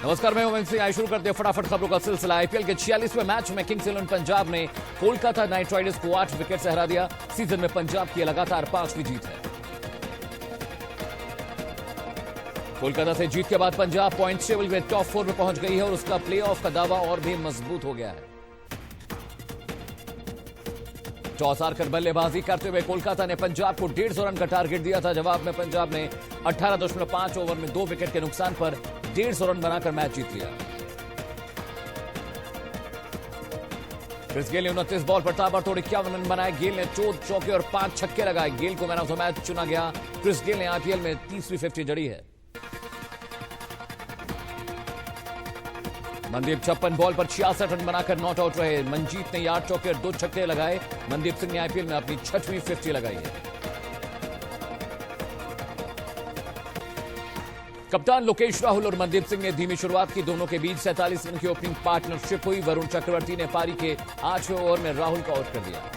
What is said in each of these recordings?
नमस्कार, मैं उमेश सिंह। आई शुरू करते हैं फटाफट खबरों का सिलसिला। आईपीएल के 46वें मैच में किंग्स 11 पंजाब ने कोलकाता नाइट राइडर्स को 8 विकेट से हरा दिया। सीजन में पंजाब की लगातार 5वीं जीत है। कोलकाता से जीत के बाद पंजाब पॉइंट्स टेबल में टॉप 4 में पहुंच गई है और उसका प्लेऑफ का दावा और भी मजबूत हो गया है। टॉस हारकर बल्लेबाजी करते हुए कोलकाता ने पंजाब को 150 रन का टारगेट दिया था। जवाब में पंजाब ने 18.5 ओवर में 2 विकेट के नुकसान पर 150 रन बनाकर मैच जीत लिया। क्रिस गेल ने 29 बॉल पर ताबड़तोड़ 51 रन बनाए। गेल ने 14 चौके और 5 छक्के लगाए। गेल को मैन ऑफ द मैच चुना गया। क्रिस गेल ने आईपीएल में तीसरी 50 जड़ी है। मनदीप 56 बॉल पर 66 रन बनाकर नॉट आउट रहे। मनजीत ने 8 चौके और 2 छक्के लगाए। मनदीप सिंह ने आईपीएल में अपनी 6वीं 50 लगाई है। कप्तान लोकेश राहुल और मनदीप सिंह ने धीमी शुरुआत की। दोनों के बीच 47 रन की ओपनिंग पार्टनरशिप हुई। वरुण चक्रवर्ती ने पारी के 8वें ओवर में राहुल को आउट कर दिया।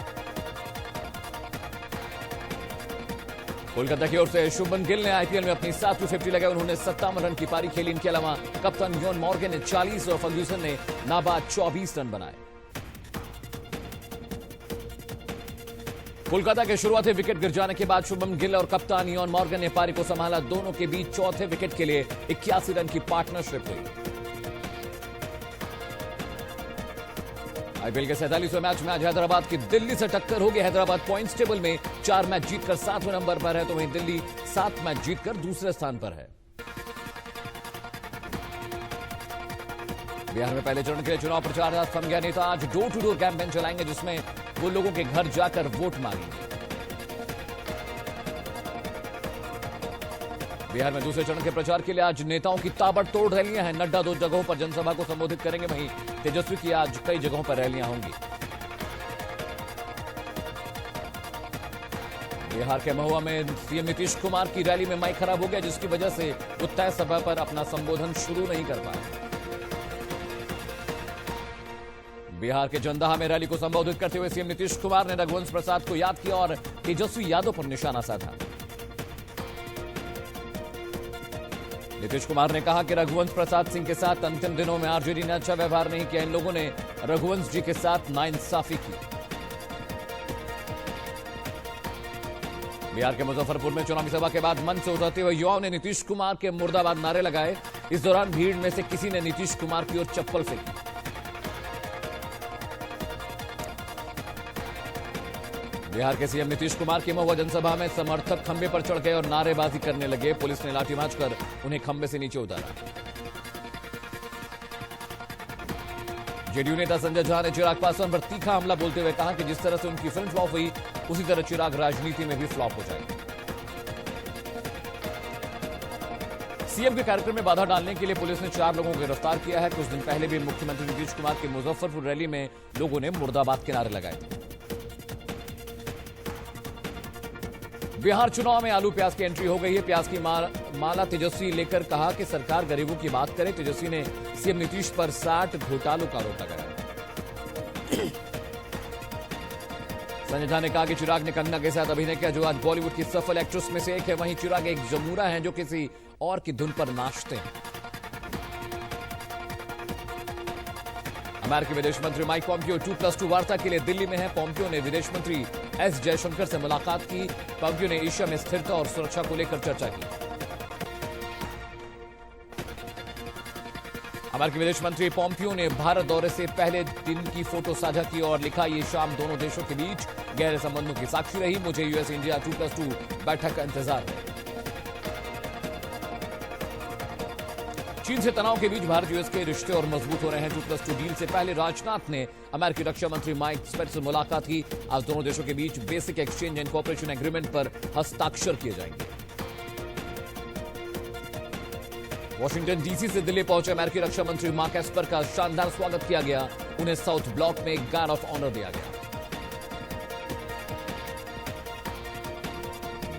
कोलकाता की ओर से शुभमन गिल ने आईपीएल में अपनी 7वीं 50 लगाई। उन्होंने 57 रन की पारी खेली। इनके अलावा कप्तान योन मॉर्गन ने 40 और फर्ग्यूसन ने नाबाद 24 रन बनाए। कोलकाता के शुरुआती विकेट गिर जाने के बाद शुभमन गिल और कप्तान योन मॉर्गन ने पारी को संभाला। दोनों के बीच चौथे विकेट के लिए 81 रन की पार्टनरशिप हुई। आईपीएल के 47वें मैच में आज हैदराबाद की दिल्ली से टक्कर होगी। हैदराबाद पॉइंट्स टेबल में 4 मैच जीतकर 7वें नंबर पर है, तो वहीं दिल्ली 7 मैच जीतकर दूसरे स्थान पर है। बिहार में पहले चरण के लिए चुनाव प्रचार थम गया। नेता आज डोर टू डोर कैंपेन चलाएंगे, जिसमें वो लोगों के घर जाकर वोट मांगेंगे। बिहार में दूसरे चरण के प्रचार के लिए आज नेताओं की ताबड़तोड़ रैलियां हैं। नड्डा 2 जगहों पर जनसभा को संबोधित करेंगे। वहीं तेजस्वी की आज कई जगहों पर रैलियां होंगी। बिहार के महुआ में सीएम नीतीश कुमार की रैली में माइक खराब हो गया, जिसकी वजह से वो तय सभा पर अपना संबोधन शुरू नहीं कर पाए। बिहार के जंदाहा में रैली को संबोधित करते हुए सीएम नीतीश कुमार ने रघुवंश प्रसाद को याद किया और तेजस्वी यादव पर निशाना साधा। नीतीश कुमार ने कहा कि रघुवंश प्रसाद सिंह के साथ अंतिम दिनों में आरजेडी ने अच्छा व्यवहार नहीं किया। इन लोगों ने रघुवंश जी के साथ नाइंसाफी की। बिहार के मुजफ्फरपुर में चुनावी सभा के बाद मंच से उतरते हुए युवाओं ने नीतीश कुमार के मुर्दाबाद नारे लगाए। इस दौरान भीड़ में से किसी ने नीतीश कुमार की ओर चप्पल फेंकी। बिहार के सीएम नीतीश कुमार की महुआ जनसभा में समर्थक खंबे पर चढ़ गए और नारेबाजी करने लगे। पुलिस ने लाठीमार कर उन्हें खंबे से नीचे उतारा। जेडीयू नेता संजय झा ने चिराग पासवान पर तीखा हमला बोलते हुए कहा कि जिस तरह से उनकी फिल्म फ्लॉप हुई, उसी तरह चिराग राजनीति में भी फ्लॉप हो जाएगी। सीएम के कार्यक्रम में बाधा डालने के लिए पुलिस ने 4 लोगों को गिरफ्तार किया है। कुछ दिन पहले भी मुख्यमंत्री नीतीश कुमार की मुजफ्फरपुर रैली में लोगों ने मुर्दाबाद के नारे लगाए थे। बिहार चुनाव में आलू प्याज की एंट्री हो गई है। प्याज की माला तेजस्वी लेकर कहा कि सरकार गरीबों की बात करे। तेजस्वी ने सीएम नीतीश पर 60 घोटालों का आरोप लगाया। संजय झा ने कहा कि चिराग ने कंगना के साथ अभिनय किया, जो आज बॉलीवुड की सफल एक्ट्रेस में से एक है। वहीं चिराग एक जमूरा है जो किसी और की धुन पर नाचते हैं। अमेरिकी विदेश मंत्री माइक पॉम्पियो 2+2 वार्ता के लिए दिल्ली में है। पॉम्पियो ने विदेश मंत्री एस जयशंकर से मुलाकात की। पॉम्पियो ने एशिया में स्थिरता और सुरक्षा को लेकर चर्चा की। अमेरिकी विदेश मंत्री पॉम्पियो ने भारत दौरे से पहले दिन की फोटो साझा की और लिखा, ये शाम दोनों देशों के बीच गहरे संबंधों की साक्षी रही। मुझे यूएस इंडिया 2+2 बैठक का इंतजार है। चीन से तनाव के बीच भारत यूएस के रिश्ते और मजबूत हो रहे हैं। 2+2 डील से पहले राजनाथ ने अमेरिकी रक्षा मंत्री माइक स्पेंसर से मुलाकात की। आज दोनों देशों के बीच basic exchange and cooperation agreement पर हस्ताक्षर किए जाएंगे। वॉशिंगटन डीसी से दिल्ली पहुंचे अमेरिकी रक्षा मंत्री मार्क एस्पर का शानदार स्वागत किया गया। उन्हें साउथ ब्लॉक में गार्ड ऑफ ऑनर दिया गया।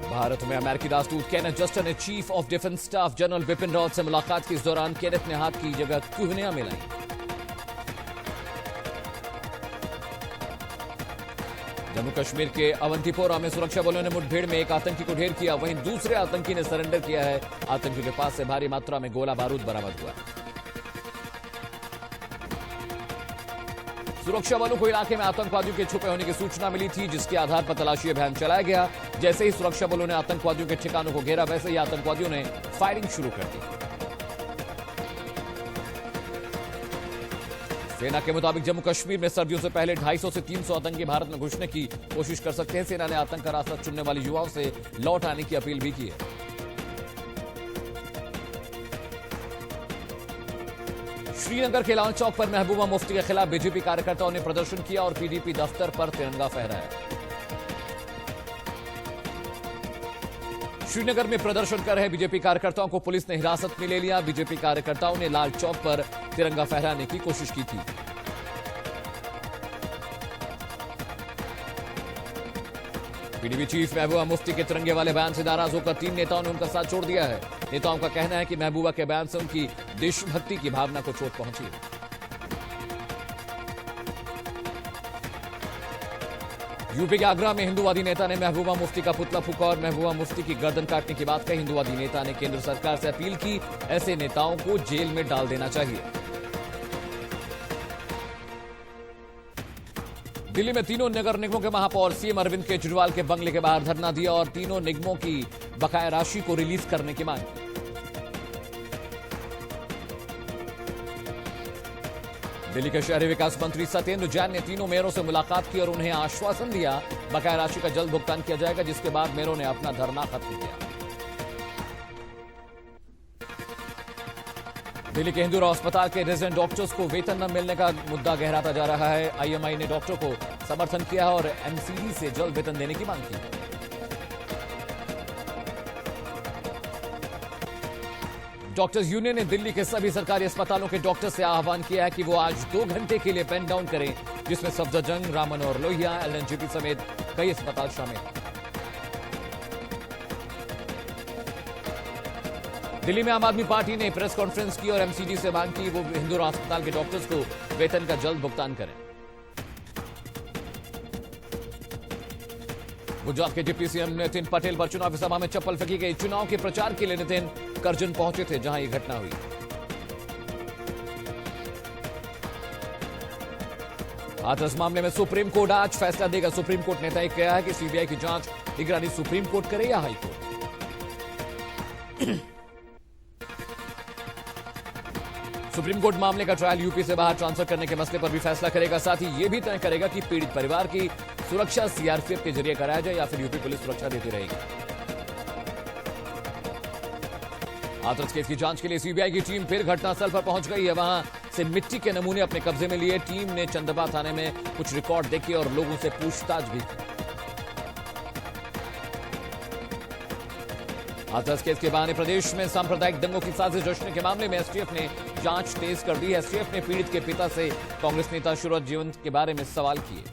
भारत में अमेरिकी राजदूत केनेथ जस्टर ने chief of defence staff general Bipin Rawat से मुलाकात की। इस दौरान केनेथ ने हाथ की जगह कुहनियां मिलाई। जम्मू कश्मीर के अवंतीपोरा में सुरक्षा बलों ने मुठभेड़ में एक आतंकी को ढेर किया। वहीं दूसरे आतंकी ने सरेंडर किया है। आतंकियों के पास से भारी मात्रा में गोला बारूद बरामद हुआ। सुरक्षा बलों को इलाके में आतंकवादियों के छुपे होने की सूचना मिली थी, जिसके आधार पर तलाशी अभियान चलाया गया। जैसे ही सुरक्षा बलों ने आतंकवादियों के ठिकानों को घेरा, वैसे ही आतंकवादियों ने फायरिंग शुरू कर दी। सेना के मुताबिक जम्मू कश्मीर में सर्दियों से पहले 250 से 300 आतंकी भारत में घुसने की कोशिश कर सकते हैं। सेना ने आतंक का रास्ता चुनने वाले युवाओं से लौट आने की अपील भी की है। श्रीनगर के लाल चौक पर महबूबा मुफ्ती के खिलाफ बीजेपी कार्यकर्ताओं ने प्रदर्शन किया और पीडीपी दफ्तर पर तिरंगा फहराया। श्रीनगर में प्रदर्शन कर रहे बीजेपी कार्यकर्ताओं को पुलिस ने हिरासत में ले लिया। बीजेपी कार्यकर्ताओं ने लाल चौक पर तिरंगा फहराने की कोशिश की थी। पीडीपी चीफ महबूबा मुफ्ती के तिरंगे वाले बयान से नाराज होकर 3 नेताओं ने उनका साथ छोड़ दिया है। नेताओं का कहना है कि महबूबा के बयान से उनकी देशभक्ति की भावना को चोट पहुंची है। यूपी के आगरा में हिंदूवादी नेता ने महबूबा मुफ्ती का पुतला फूंका और महबूबा मुफ्ती की गर्दन काटने की बात कही। हिंदूवादी नेता ने केंद्र सरकार से अपील की, ऐसे नेताओं को जेल में डाल देना चाहिए। दिल्ली में तीनों नगर निगमों के महापौर सीएम अरविंद केजरीवाल के बंगले के बाहर धरना दिया और तीनों निगमों की बकाया राशि को रिलीज करने की मांग की। दिल्ली के शहरी विकास मंत्री सत्येंद्र जैन ने तीनों मेयरों से मुलाकात की और उन्हें आश्वासन दिया बकाया राशि का जल्द भुगतान किया जाएगा, जिसके बाद मेयरों ने अपना धरना खत्म किया। दिल्ली के हिंदू अस्पताल के रेजिडेंट डॉक्टर्स को वेतन न मिलने का मुद्दा गहराता जा रहा है। आईएमआई ने डॉक्टरों को समर्थन किया और एमसीडी से जल्द वेतन देने की मांग की। डॉक्टर्स यूनियन ने दिल्ली के सभी सरकारी अस्पतालों के डॉक्टर्स से आह्वान किया है कि वो आज 2 घंटे के लिए पेन डाउन करें, जिसमें सफदरजंग, राममनोहर लोहिया, एलएनजेपी समेत कई अस्पताल शामिल हैं। दिल्ली में आम आदमी पार्टी ने प्रेस कॉन्फ्रेंस की और एमसीडी से मांग की वो हिंदू अस्पताल के डॉक्टर्स को वेतन का जल्द भुगतान करें। गुजरात के डिप्टी सीएम नितिन पटेल पर चुनावी सभा में चप्पल फेंकी गई। चुनाव के प्रचार के लिए नितिन करजन पहुंचे थे, जहां यह घटना हुई। हाथरस मामले में सुप्रीम कोर्ट आज फैसला देगा। सुप्रीम कोर्ट ने तय किया है कि सीबीआई की जांच निगरानी सुप्रीम कोर्ट करे या हाई कोर्ट। सुप्रीम कोर्ट मामले का ट्रायल यूपी से बाहर ट्रांसफर करने के मसले पर भी फैसला करेगा। साथ ही यह भी तय करेगा कि पीड़ित परिवार की सुरक्षा सीआरपीएफ के जरिए कराया जाए या फिर यूपी पुलिस सुरक्षा देती रहेगी। हाथरस केस की जांच के लिए सीबीआई की टीम फिर घटनास्थल पर पहुंच गई है। वहां से मिट्टी के नमूने अपने कब्जे में लिए टीम ने चंदबा थाने में कुछ रिकॉर्ड देखे और लोगों से पूछताछ भी की। हाथरस केस के बहाने प्रदेश में सांप्रदायिक दंगों की साजिश रचने के मामले में एसटीएफ ने जांच तेज कर दी है। एसटीएफ ने पीड़ित के पिता से कांग्रेस नेता सूरज जीवंत के बारे में सवाल किए।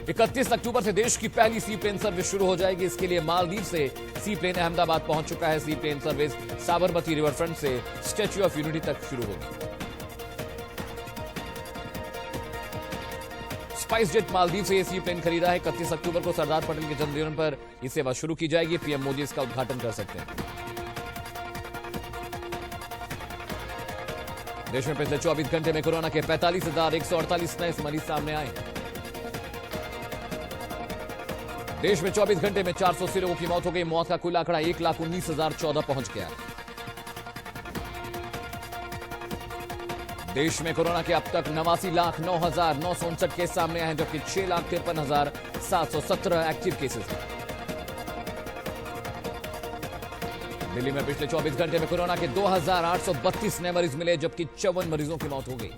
31 अक्टूबर से देश की पहली सी प्लेन सर्विस शुरू हो जाएगी। इसके लिए मालदीव से सी प्लेन अहमदाबाद पहुंच चुका है। Seaplane service Sabarmati riverfront से स्टैच्यू ऑफ यूनिटी तक शुरू होगी। स्पाइस जेट मालदीव से ये सी प्लेन खरीदा है। 31 अक्टूबर को सरदार पटेल के जन्मदिन पर ये सेवा शुरू की जाएगी। पीएम मोदी इसका उद्घाटन कर सकते हैं। देश में पिछले 24 घंटे में कोरोना के 45,148 नए मरीज सामने आए। देश में 24 घंटे में 480 लोगों की मौत हो गई। मौत का कुल आंकड़ा 1,19,014 पहुंच गया। देश में कोरोना के अब तक 89,09,959 केस सामने आए हैं, जबकि 6,53,717 एक्टिव केसेस हैं। दिल्ली में पिछले 24 घंटे में कोरोना के 2,832 नए मरीज मिले, जबकि 54 मरीजों की मौत हो गई।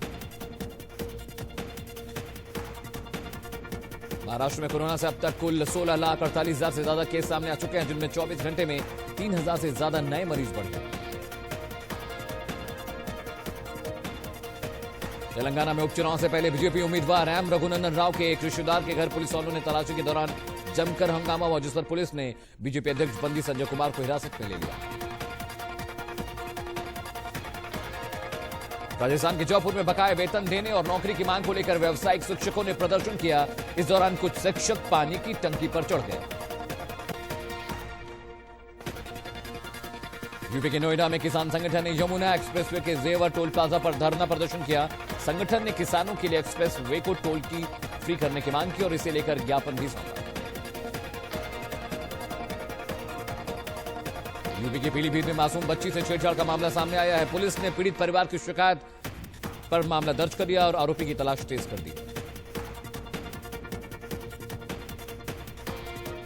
महाराष्ट्र में कोरोना से अब तक कुल 16,48,000 से ज्यादा केस सामने आ चुके हैं, जिनमें 24 घंटे में 3,000 से ज्यादा नए मरीज बढ़ गए। तेलंगाना में उपचुनाव से पहले बीजेपी उम्मीदवार एम रघुनंदन राव के एक रिश्तेदार के घर पुलिस वालों ने तलाशी के दौरान जमकर हंगामा हुआ, जिस पर पुलिस ने बीजेपी अध्यक्ष बंदी संजय कुमार को हिरासत में ले लिया। राजस्थान के जयपुर में बकाया वेतन देने और नौकरी की मांग को लेकर व्यावसायिक शिक्षकों ने प्रदर्शन किया। इस दौरान कुछ शिक्षक पानी की टंकी पर चढ़ गए। यूपी के नोएडा में किसान संगठन ने यमुना एक्सप्रेसवे के जेवर टोल प्लाजा पर धरना प्रदर्शन किया। संगठन ने किसानों के लिए एक्सप्रेस वे को टोल की फ्री करने की मांग की और इसे लेकर ज्ञापन भी सौंपा। यूपी के पीलीभीत में मासूम बच्ची से छेड़छाड़ का मामला सामने आया है। पुलिस ने पीड़ित परिवार की शिकायत पर मामला दर्ज कर लिया और आरोपी की तलाश तेज कर दी।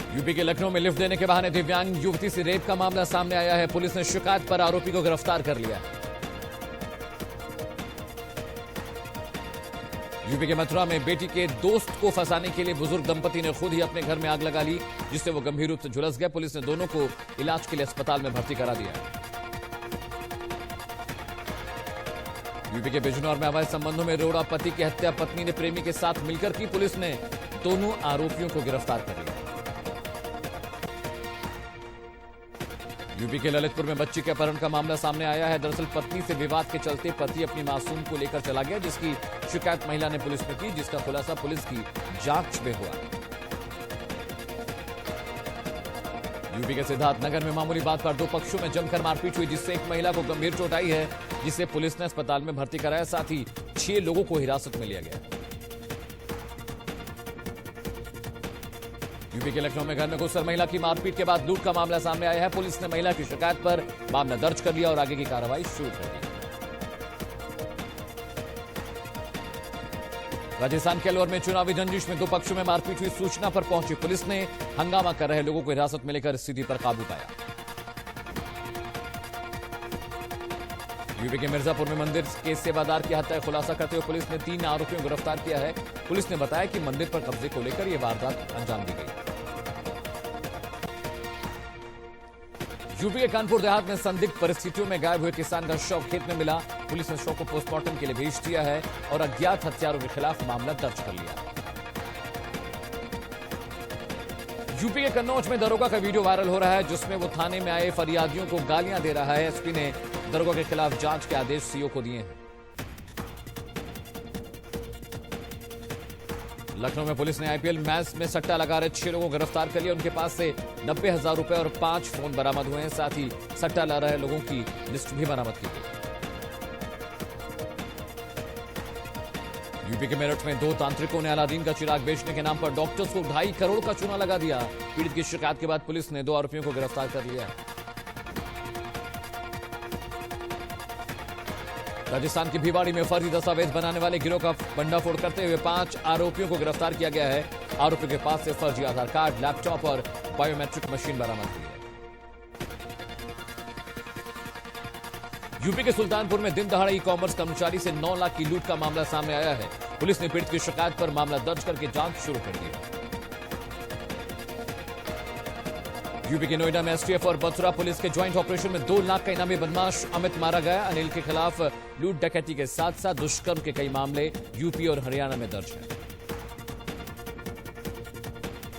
यूपी के लखनऊ में लिफ्ट देने के बहाने दिव्यांग युवती से रेप का मामला सामने आया है। पुलिस ने शिकायत पर आरोपी को गिरफ्तार कर लिया। यूपी के मथुरा में बेटी के दोस्त को फंसाने के लिए बुजुर्ग दंपति ने खुद ही अपने घर में आग लगा ली, जिससे वो गंभीर रूप से झुलस गया। पुलिस ने दोनों को इलाज के लिए अस्पताल में भर्ती करा दिया। यूपी के बिजनौर में अवैध संबंधों में रोड़ा पति की हत्या पत्नी ने प्रेमी के साथ मिलकर की। पुलिस ने दोनों आरोपियों को गिरफ्तार कर लिया। यूपी के ललितपुर में बच्ची के अपहरण का मामला सामने आया है। दरअसल पत्नी से विवाद के चलते पति अपनी मासूम को लेकर चला गया, जिसकी शिकायत महिला ने पुलिस में की, जिसका खुलासा पुलिस की जांच में हुआ। यूपी के सिद्धार्थनगर में मामूली बात पर दो पक्षों में जमकर मारपीट हुई, जिससे एक महिला को गंभीर चोट आई है, जिसे पुलिस ने अस्पताल में भर्ती कराया। साथ ही 6 लोगों को हिरासत में लिया गया। यूपी के लखनऊ में घर में घुसकर महिला की मारपीट के बाद लूट का मामला सामने आया है। पुलिस ने महिला की शिकायत पर मामला दर्ज कर लिया और आगे की कार्रवाई शुरू कर दी। राजस्थान के अलवर में चुनावी रंजिश में दो पक्षों में मारपीट हुई। सूचना पर पहुंची पुलिस ने हंगामा कर रहे लोगों को हिरासत में लेकर स्थिति पर काबू पाया। यूपी के मिर्जापुर में मंदिर के सेवादार की हत्या का खुलासा करते हुए पुलिस ने 3 आरोपियों को गिरफ्तार किया है। पुलिस ने बताया कि मंदिर पर कब्जे को लेकर यह वारदात अंजाम दी गई। यूपी के कानपुर देहात में संदिग्ध परिस्थितियों में गायब हुए किसान का शव खेत में मिला। पुलिस ने शव को पोस्टमार्टम के लिए भेज दिया है और अज्ञात हत्यारों के खिलाफ मामला दर्ज कर लिया। यूपी के कन्नौज में दरोगा का वीडियो वायरल हो रहा है, जिसमें वो थाने में आए फरियादियों को गालियां दे रहा है। एसपी ने दरोगा के खिलाफ जांच के आदेश सीओ को दिए हैं। लखनऊ में पुलिस ने आईपीएल मैच में सट्टा लगा रहे 6 लोगों को गिरफ्तार कर लिया। उनके पास से 90,000 रुपए और 5 फोन बरामद हुए हैं। साथ ही सट्टा ला रहे लोगों की लिस्ट भी बरामद की गई। यूपी के मेरठ में 2 तांत्रिकों ने अलादीन का चिराग बेचने के नाम पर डॉक्टर्स को 2.5 करोड़ का चूना लगा दिया। पीड़ित की शिकायत के बाद पुलिस ने 2 आरोपियों को गिरफ्तार कर लिया। राजस्थान की भिवाड़ी में फर्जी दस्तावेज बनाने वाले गिरोह का भंडाफोड़ करते हुए 5 आरोपियों को गिरफ्तार किया गया है। आरोपियों के पास से फर्जी आधार कार्ड, लैपटॉप और बायोमेट्रिक मशीन बरामद हुई है। यूपी के सुल्तानपुर में दिन दहाड़े ई कॉमर्स कर्मचारी से 9 लाख की लूट का मामला सामने आया है। पुलिस ने पीड़ित की शिकायत पर मामला दर्ज करके जांच शुरू कर दी है। यूपी के नोएडा में एसटीएफ और मथुरा पुलिस के ज्वाइंट ऑपरेशन में 2 लाख का इनामी बदमाश अमित मारा गया। अनिल के खिलाफ लूट डकैती के साथ साथ दुष्कर्म के कई मामले यूपी और हरियाणा में दर्ज हैं।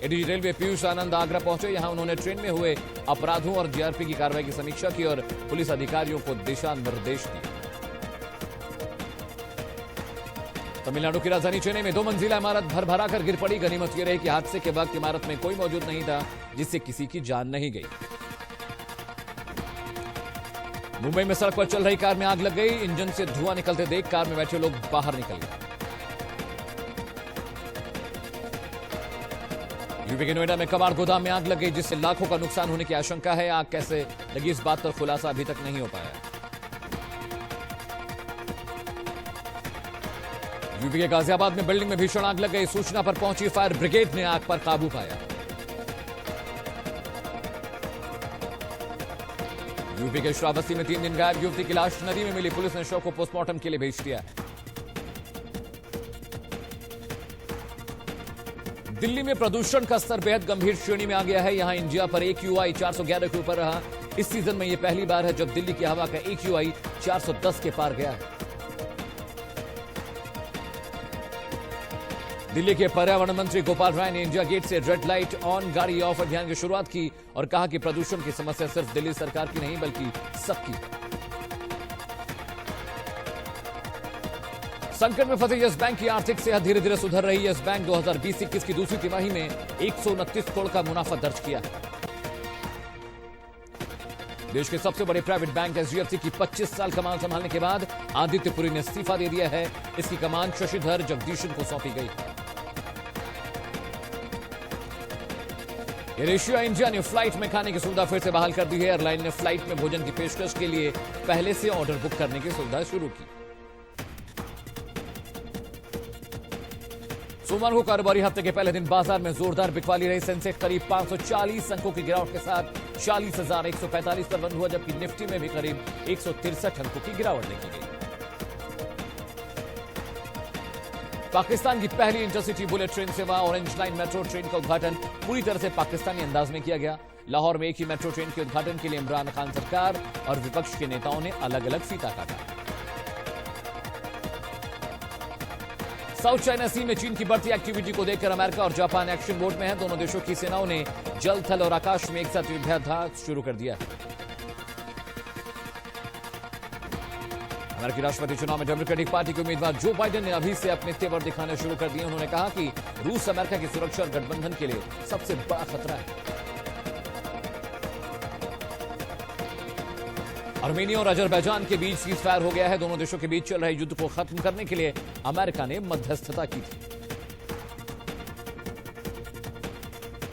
एडीजी रेलवे पीयूष आनंद आगरा पहुंचे। यहां उन्होंने ट्रेन में हुए अपराधों और जीआरपी की कार्रवाई की समीक्षा की और पुलिस अधिकारियों को दिशा निर्देश दिए। तमिलनाडु की राजधानी चेन्नई में 2 मंजिला इमारत भर-भरा कर गिर पड़ी। गनीमत यह रही कि हादसे के वक्त इमारत में कोई मौजूद नहीं था, जिससे किसी की जान नहीं गई। मुंबई में सड़क पर चल रही कार में आग लग गई। इंजन से धुआं निकलते देख कार में बैठे लोग बाहर निकल गए। यूपी के नोएडा में कबाड़ गोदाम में आग लग गई, जिससे लाखों का नुकसान होने की आशंका है। आग कैसे लगी इस बात पर खुलासा अभी तक नहीं हो पाया। यूपी के गाजियाबाद में बिल्डिंग में भीषण आग लग गई। सूचना पर पहुंची फायर ब्रिगेड ने आग पर काबू पाया। यूपी के श्रावस्ती में 3 दिन गायब युवती की लाश नदी में मिली। पुलिस ने शव को पोस्टमार्टम के लिए भेज दिया है। दिल्ली में प्रदूषण का स्तर बेहद गंभीर श्रेणी में आ गया है। यहां इंडिया पर AQI 411 के ऊपर रहा। इस सीजन में यह पहली बार है जब दिल्ली की हवा का AQI 410 के पार गया है। दिल्ली के पर्यावरण मंत्री गोपाल राय ने इंडिया गेट से रेड लाइट ऑन गाड़ी ऑफ अभियान की शुरुआत की और कहा कि प्रदूषण की समस्या सिर्फ दिल्ली सरकार की नहीं बल्कि सबकी है। संकट में फंसे यस बैंक की आर्थिक सेहत धीरे धीरे सुधर रही है। यस बैंक 2020-21 की दूसरी तिमाही में 129 करोड़ का मुनाफा दर्ज किया है। देश के सबसे बड़े प्राइवेट बैंक एचडीएफसी की 25 साल कमान संभालने के बाद आदित्य पुरी ने इस्तीफा दे दिया है। इसकी कमान शशिधर जगदीशन को सौंपी गई। एयर एशिया इंडिया ने फ्लाइट में खाने की सुविधा फिर से बहाल कर दी है। एयरलाइन ने फ्लाइट में भोजन की पेशकश के लिए पहले से ऑर्डर बुक करने की सुविधा शुरू की। सोमवार को कारोबारी हफ्ते के पहले दिन बाजार में जोरदार बिकवाली रही। सेंसेक्स करीब 540 अंकों की गिरावट के साथ 40,145 पर बंद हुआ, जबकि निफ्टी में भी करीब 163 अंकों की गिरावट देखी गई। पाकिस्तान की पहली इंटरसिटी बुलेट ट्रेन सेवा ऑरेंज लाइन मेट्रो ट्रेन का उद्घाटन पूरी तरह से पाकिस्तानी अंदाज में किया गया। लाहौर में एक ही मेट्रो ट्रेन के उद्घाटन के लिए इमरान खान सरकार और विपक्ष के नेताओं ने अलग अलग फीता काटा। साउथ चाइना सी में चीन की बढ़ती एक्टिविटी को देखकर अमेरिका और जापान एक्शन मोड में है। दोनों देशों की सेनाओं ने जल, थल और आकाश में एक साथ युद्धाभ्यास शुरू कर दिया। अमेरिकी राष्ट्रपति चुनाव में डेमोक्रेटिक पार्टी के उम्मीदवार जो बाइडेन ने अभी से अपने तेवर दिखाने शुरू कर दिए। उन्होंने कहा कि रूस अमेरिका की सुरक्षा और गठबंधन के लिए सबसे बड़ा खतरा है। आर्मेनिया और अजरबैजान के बीच सीजफायर हो गया है। दोनों देशों के बीच चल रहे युद्ध को खत्म करने के लिए अमेरिका ने मध्यस्थता की थी।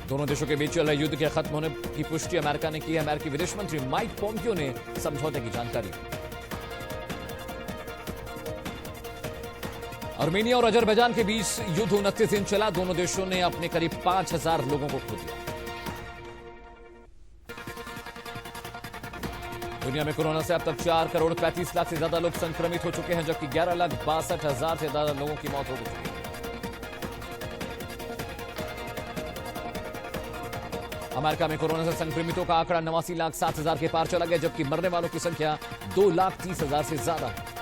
दोनों देशों के बीच चल रहे युद्ध के खत्म होने की पुष्टि अमेरिका ने की है। अमेरिकी विदेश मंत्री माइक पोम्पियो ने समझौते की जानकारी दी। आर्मेनिया और अजरबैजान के बीच युद्ध 29 दिन चला। दोनों देशों ने अपने करीब 5,000 लोगों को खो दिया। दुनिया में कोरोना से अब तक 4 करोड़ 35 लाख से ज्यादा लोग संक्रमित हो चुके हैं, जबकि 11,62,000 से ज्यादा लोगों की मौत हो चुकी है। अमेरिका में कोरोना से संक्रमितों का आंकड़ा 89,07,000 के पार चला गया, जबकि मरने वालों की संख्या 2,30,000 से ज्यादा है।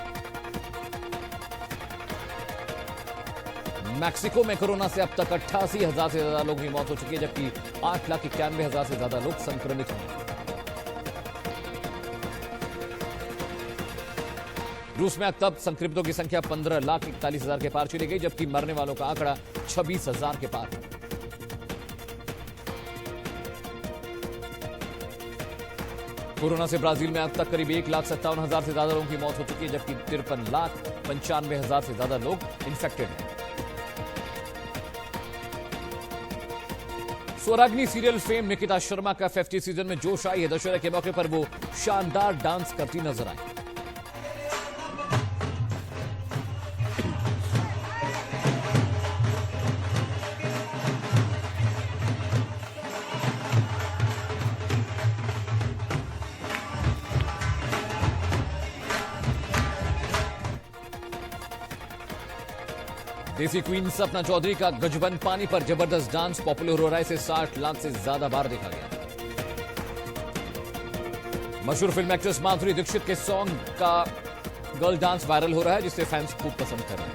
मैक्सिको में कोरोना से अब तक 88,000 से ज्यादा लोगों की मौत हो चुकी है, जबकि 8,91,000 से ज्यादा लोग संक्रमित हुए। रूस में अब तक संक्रमितों की संख्या 15,41,000 के पार चली गई, जबकि मरने वालों का आंकड़ा 26,000 के पार है। कोरोना से ब्राजील में अब तक करीब 1,57,000 से ज्यादा लोगों की मौत हो चुकी है, जबकि 53,95,000 से ज्यादा लोग इन्फेक्टेड हैं। स्वराग्नि सीरियल फेम निकिता शर्मा का 50 सीजन में जोश आई है। दशहरा के मौके पर वो शानदार डांस करती नजर आई। देसी क्वीन सपना चौधरी का गजबन पानी पर जबरदस्त डांस पॉपुलर हो रहा है। इसे 60 लाख से ज्यादा बार देखा गया। मशहूर फिल्म एक्ट्रेस माधुरी दीक्षित के सॉन्ग का गर्ल डांस वायरल हो रहा है, जिसे फैंस खूब पसंद कर रहे हैं।